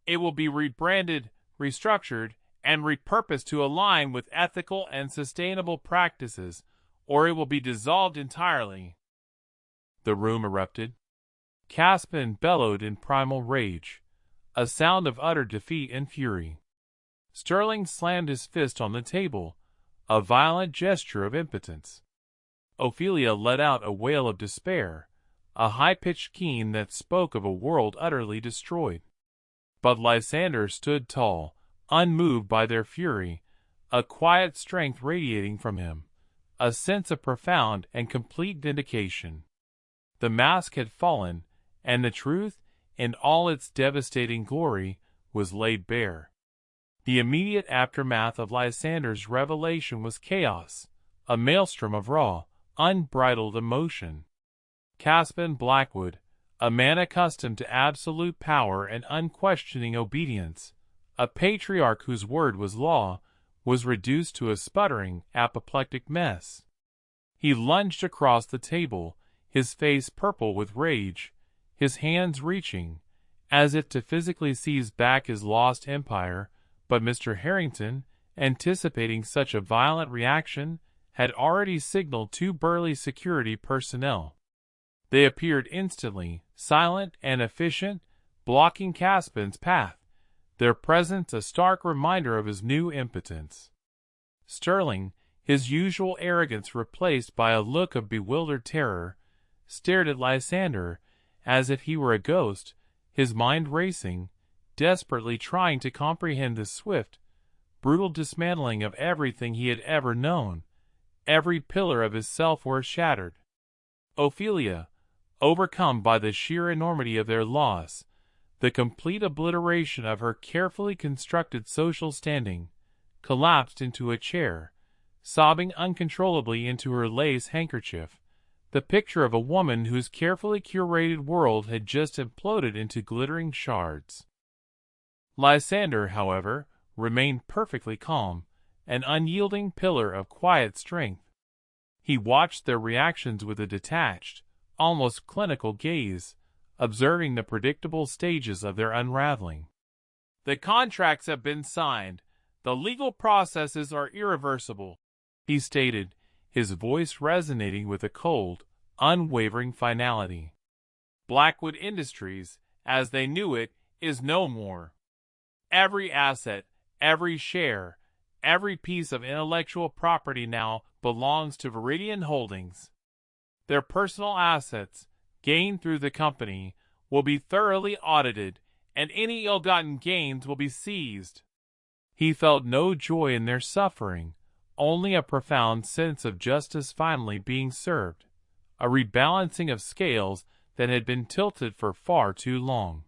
It will be rebranded, restructured, and repurposed to align with ethical and sustainable practices, or it will be dissolved entirely." The room erupted. Caspin bellowed in primal rage, a sound of utter defeat and fury. Sterling slammed his fist on the table, a violent gesture of impotence. Ophelia let out a wail of despair, a high-pitched keen that spoke of a world utterly destroyed. But Lysander stood tall, unmoved by their fury, a quiet strength radiating from him, a sense of profound and complete vindication. The mask had fallen, and the truth, in all its devastating glory, was laid bare. The immediate aftermath of Lysander's revelation was chaos, a maelstrom of raw, unbridled emotion. Caspin Blackwood, a man accustomed to absolute power and unquestioning obedience, a patriarch whose word was law, was reduced to a sputtering, apoplectic mess. He lunged across the table, his face purple with rage, his hands reaching, as if to physically seize back his lost empire, but Mr. Harrington, anticipating such a violent reaction, had already signaled two burly security personnel. They appeared instantly, silent and efficient, blocking Caspin's path, their presence a stark reminder of his new impotence. Sterling, his usual arrogance replaced by a look of bewildered terror, stared at Lysander as if he were a ghost, his mind racing, desperately trying to comprehend the swift, brutal dismantling of everything he had ever known. Every pillar of his self-worth shattered. Ophelia, overcome by the sheer enormity of their loss, the complete obliteration of her carefully constructed social standing, collapsed into a chair, sobbing uncontrollably into her lace handkerchief, the picture of a woman whose carefully curated world had just imploded into glittering shards. Lysander, however, remained perfectly calm, an unyielding pillar of quiet strength. He watched their reactions with a detached, almost clinical gaze, observing the predictable stages of their unraveling. "The contracts have been signed. The legal processes are irreversible," he stated, his voice resonating with a cold, unwavering finality. "Blackwood Industries, as they knew it, is no more. Every asset, every share, every piece of intellectual property now belongs to Viridian Holdings. Their personal assets, gained through the company, will be thoroughly audited, and any ill-gotten gains will be seized." He felt no joy in their suffering, only a profound sense of justice finally being served, a rebalancing of scales that had been tilted for far too long.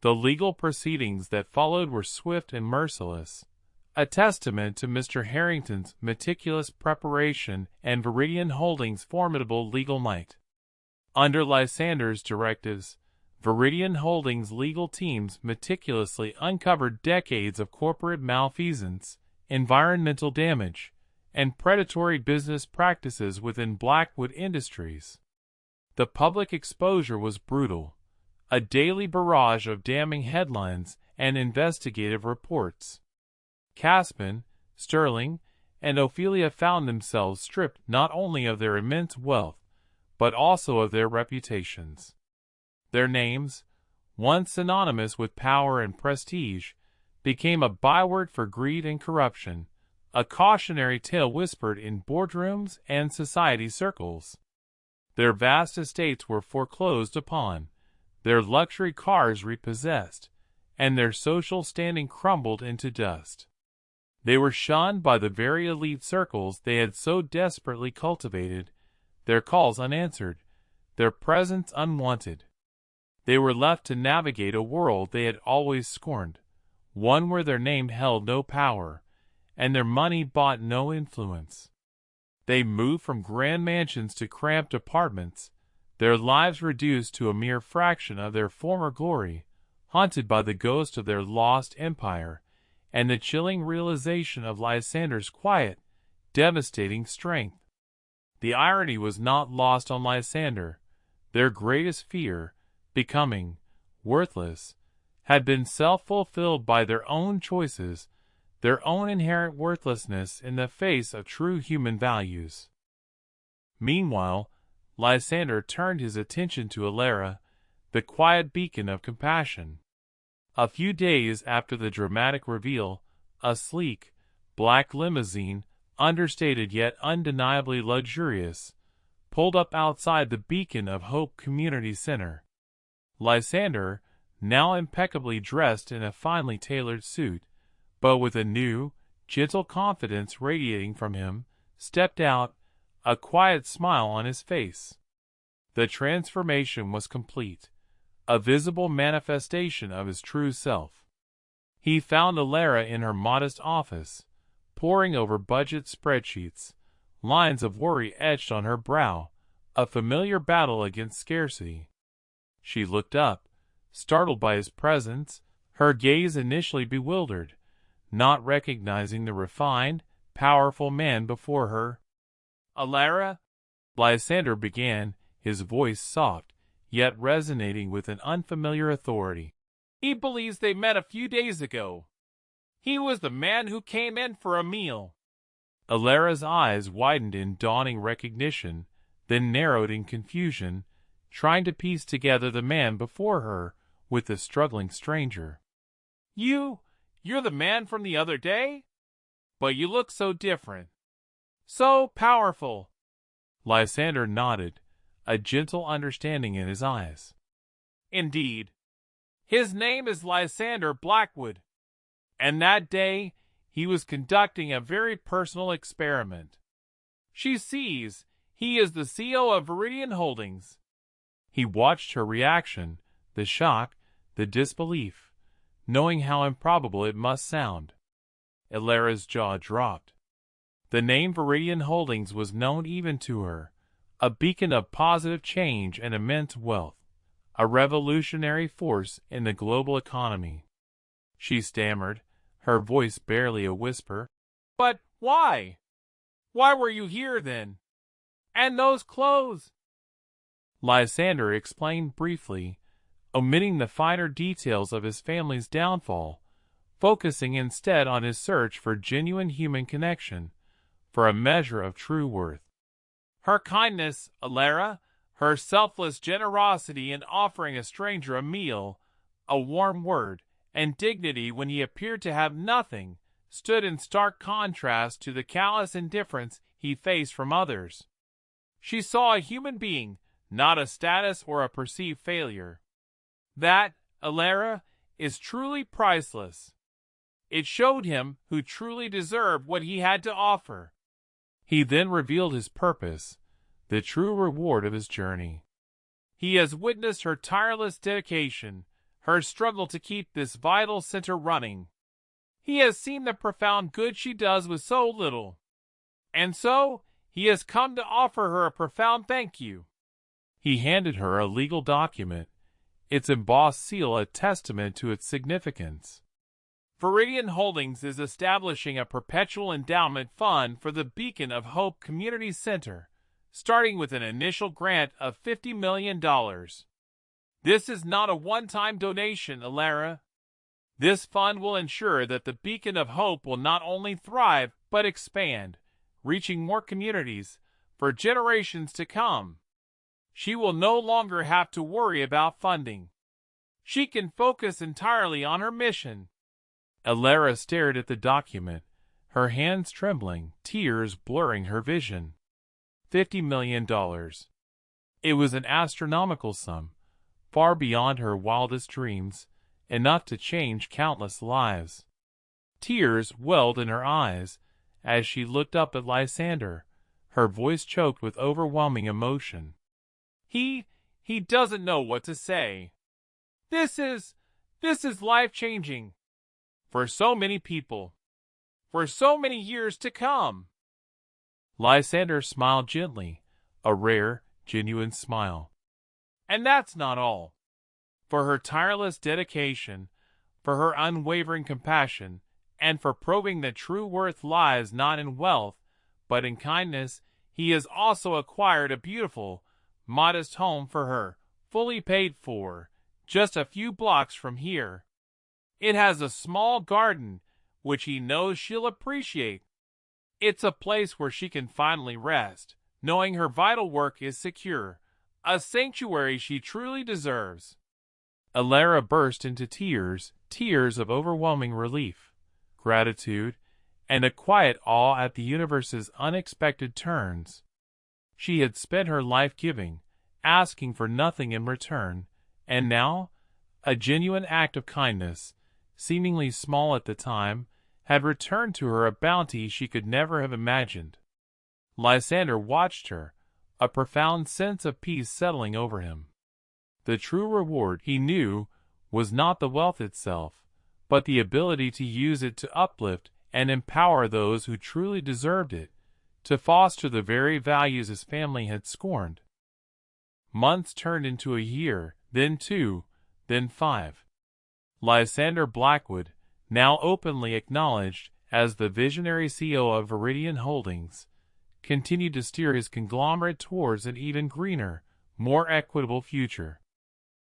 The legal proceedings that followed were swift and merciless, a testament to Mr. Harrington's meticulous preparation and Viridian Holdings' formidable legal might. Under Lysander's directives, Viridian Holdings' legal teams meticulously uncovered decades of corporate malfeasance, environmental damage, and predatory business practices within Blackwood Industries. The public exposure was brutal, a daily barrage of damning headlines and investigative reports. Caspin, Sterling, and Ophelia found themselves stripped not only of their immense wealth, but also of their reputations. Their names, once synonymous with power and prestige, became a byword for greed and corruption, a cautionary tale whispered in boardrooms and society circles. Their vast estates were foreclosed upon, their luxury cars repossessed, and their social standing crumbled into dust. They were shunned by the very elite circles they had so desperately cultivated, their calls unanswered, their presence unwanted. They were left to navigate a world they had always scorned, one where their name held no power, and their money bought no influence. They moved from grand mansions to cramped apartments, their lives reduced to a mere fraction of their former glory, haunted by the ghost of their lost empire, and the chilling realization of Lysander's quiet, devastating strength. The irony was not lost on Lysander. Their greatest fear, becoming worthless, had been self-fulfilled by their own choices, their own inherent worthlessness in the face of true human values. Meanwhile, Lysander turned his attention to Alara, the quiet beacon of compassion. A few days after the dramatic reveal, a sleek, black limousine, understated yet undeniably luxurious, pulled up outside the Beacon of Hope Community Center. Lysander, now impeccably dressed in a finely tailored suit, but with a new, gentle confidence radiating from him, stepped out, a quiet smile on his face. The transformation was complete, a visible manifestation of his true self. He found Alara in her modest office, poring over budget spreadsheets, lines of worry etched on her brow, a familiar battle against scarcity. She looked up, startled by his presence, her gaze initially bewildered, not recognizing the refined, powerful man before her. "Alara?" Lysander began, his voice soft, yet resonating with an unfamiliar authority. "He believes they met a few days ago. He was the man who came in for a meal." Alara's eyes widened in dawning recognition, then narrowed in confusion, trying to piece together the man before her with the struggling stranger. You're the man from the other day? But you look so different. So powerful." Lysander nodded, a gentle understanding in his eyes. "Indeed. His name is Lysander Blackwood. And that day, he was conducting a very personal experiment. She sees he is the CEO of Viridian Holdings." He watched her reaction, the shock, the disbelief, knowing how improbable it must sound. Alara's jaw dropped. The name Viridian Holdings was known even to her, a beacon of positive change and immense wealth, a revolutionary force in the global economy. She stammered, her voice barely a whisper. "But why? Why were you here then? And those clothes?" Lysander explained briefly, omitting the finer details of his family's downfall, focusing instead on his search for genuine human connection, for a measure of true worth. "Her kindness, Alara, her selfless generosity in offering a stranger a meal, a warm word, and dignity when he appeared to have nothing, stood in stark contrast to the callous indifference he faced from others. She saw a human being, not a status or a perceived failure. That, Alara, is truly priceless. It showed him who truly deserved what he had to offer." He then revealed his purpose, the true reward of his journey. "He has witnessed her tireless dedication, her struggle to keep this vital center running. He has seen the profound good she does with so little. And so, he has come to offer her a profound thank you." He handed her a legal document, its embossed seal a testament to its significance. "Viridian Holdings is establishing a perpetual endowment fund for the Beacon of Hope Community Center, starting with an initial grant of $50 million. This is not a one-time donation, Alara. This fund will ensure that the Beacon of Hope will not only thrive, but expand, reaching more communities for generations to come. She will no longer have to worry about funding. She can focus entirely on her mission." Alara stared at the document, her hands trembling, tears blurring her vision. $50 million. It was an astronomical sum, far beyond her wildest dreams, enough to change countless lives. Tears welled in her eyes as she looked up at Lysander, her voice choked with overwhelming emotion. He doesn't know what to say. This is life-changing. For so many people. For so many years to come." Lysander smiled gently, a rare, genuine smile. "And that's not all. For her tireless dedication, for her unwavering compassion, and for proving that true worth lies not in wealth, but in kindness, he has also acquired a beautiful, modest home for her, fully paid for, just a few blocks from here. It has a small garden, which he knows she'll appreciate. It's a place where she can finally rest, knowing her vital work is secure, a sanctuary she truly deserves." Alara burst into tears, tears of overwhelming relief, gratitude, and a quiet awe at the universe's unexpected turns. She had spent her life giving, asking for nothing in return, and now, a genuine act of kindness, seemingly small at the time, had returned to her a bounty she could never have imagined. Lysander watched her, a profound sense of peace settling over him. The true reward, he knew, was not the wealth itself, but the ability to use it to uplift and empower those who truly deserved it, to foster the very values his family had scorned. Months turned into a year, then 2, then 5. Lysander Blackwood, now openly acknowledged as the visionary CEO of Viridian Holdings, continued to steer his conglomerate towards an even greener, more equitable future.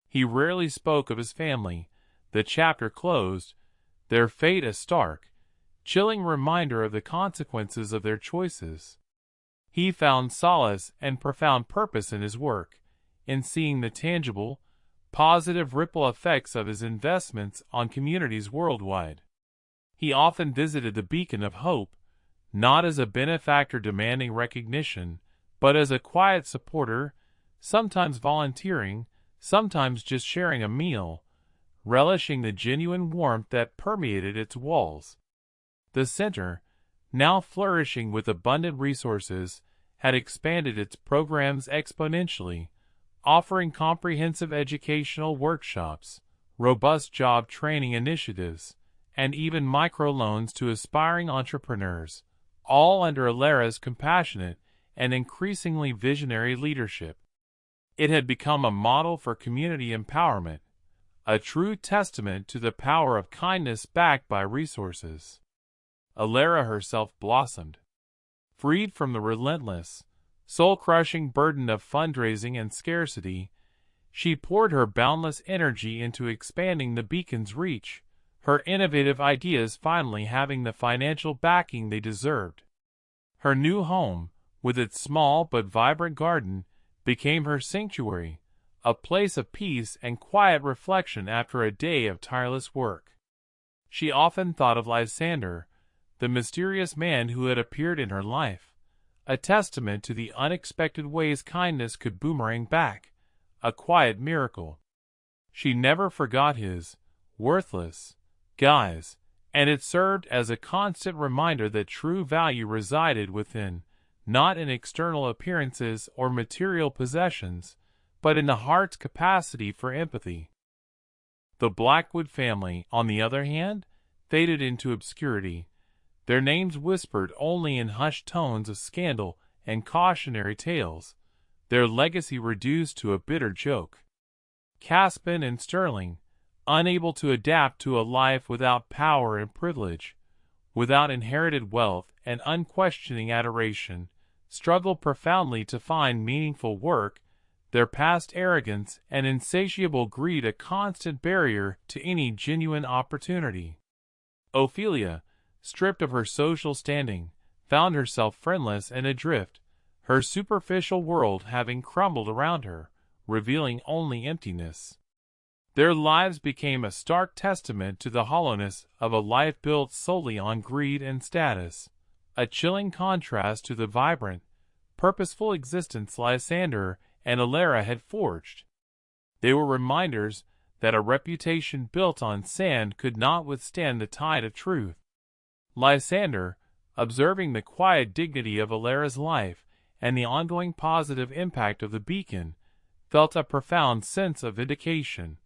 He rarely spoke of his family, the chapter closed, their fate a stark, chilling reminder of the consequences of their choices. He found solace and profound purpose in his work, in seeing the tangible, positive ripple effects of his investments on communities worldwide. He often visited the beacon of hope, not as a benefactor demanding recognition, but as a quiet supporter, sometimes volunteering, sometimes just sharing a meal, relishing the genuine warmth that permeated its walls. The center, now flourishing with abundant resources, had expanded its programs exponentially, offering comprehensive educational workshops, robust job training initiatives, and even microloans to aspiring entrepreneurs, all under Alera's compassionate and increasingly visionary leadership. It had become a model for community empowerment, a true testament to the power of kindness backed by resources. Alera herself blossomed. Freed from the relentless, soul-crushing burden of fundraising and scarcity, she poured her boundless energy into expanding the beacon's reach, her innovative ideas finally having the financial backing they deserved. Her new home, with its small but vibrant garden, became her sanctuary, a place of peace and quiet reflection after a day of tireless work. She often thought of Lysander, the mysterious man who had appeared in her life, a testament to the unexpected ways kindness could boomerang back, a quiet miracle. She never forgot his worthless guise, and it served as a constant reminder that true value resided within, not in external appearances or material possessions, but in the heart's capacity for empathy. The Blackwood family, on the other hand, faded into obscurity, their names whispered only in hushed tones of scandal and cautionary tales, their legacy reduced to a bitter joke. Caspin and Sterling, unable to adapt to a life without power and privilege, without inherited wealth and unquestioning adoration, struggled profoundly to find meaningful work, their past arrogance and insatiable greed a constant barrier to any genuine opportunity. Ophelia, stripped of her social standing, found herself friendless and adrift, her superficial world having crumbled around her, revealing only emptiness. Their lives became a stark testament to the hollowness of a life built solely on greed and status, a chilling contrast to the vibrant, purposeful existence Lysander and Alera had forged. They were reminders that a reputation built on sand could not withstand the tide of truth. Lysander, observing the quiet dignity of Alera's life and the ongoing positive impact of the beacon, felt a profound sense of vindication,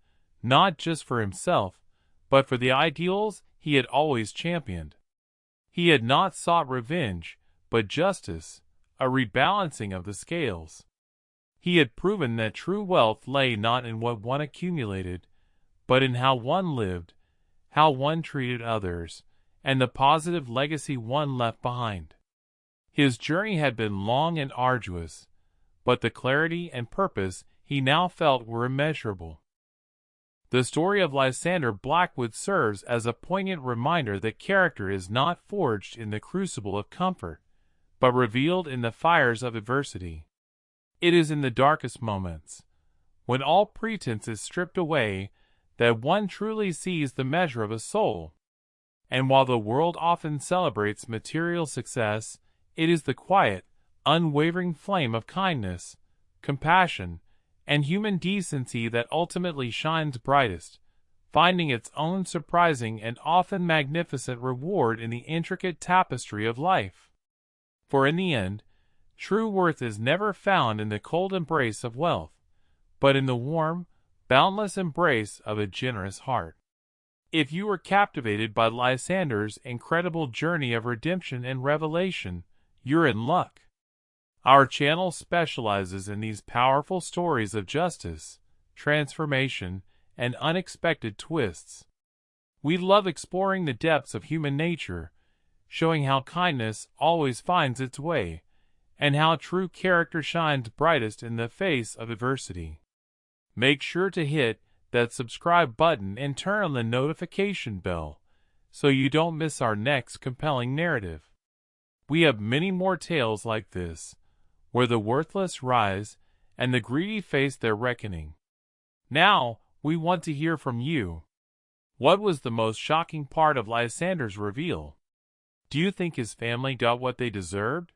not just for himself, but for the ideals he had always championed. He had not sought revenge, but justice, a rebalancing of the scales. He had proven that true wealth lay not in what one accumulated, but in how one lived, how one treated others, and the positive legacy one left behind. His journey had been long and arduous, but the clarity and purpose he now felt were immeasurable. The story of Lysander Blackwood serves as a poignant reminder that character is not forged in the crucible of comfort, but revealed in the fires of adversity. It is in the darkest moments, when all pretense is stripped away, that one truly sees the measure of a soul. And while the world often celebrates material success, it is the quiet, unwavering flame of kindness, compassion, and human decency that ultimately shines brightest, finding its own surprising and often magnificent reward in the intricate tapestry of life. For in the end, true worth is never found in the cold embrace of wealth, but in the warm, boundless embrace of a generous heart. If you were captivated by Lysander's incredible journey of redemption and revelation, you're in luck. Our channel specializes in these powerful stories of justice, transformation, and unexpected twists. We love exploring the depths of human nature, showing how kindness always finds its way, and how true character shines brightest in the face of adversity. Make sure to hit that subscribe button and turn on the notification bell so you don't miss our next compelling narrative. We have many more tales like this, where the worthless rise and the greedy face their reckoning. Now, we want to hear from you. What was the most shocking part of Lysander's reveal? Do you think his family got what they deserved?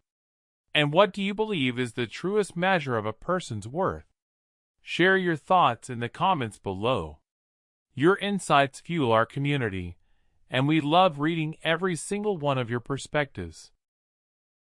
And what do you believe is the truest measure of a person's worth? Share your thoughts in the comments below. Your insights fuel our community, and we love reading every single one of your perspectives.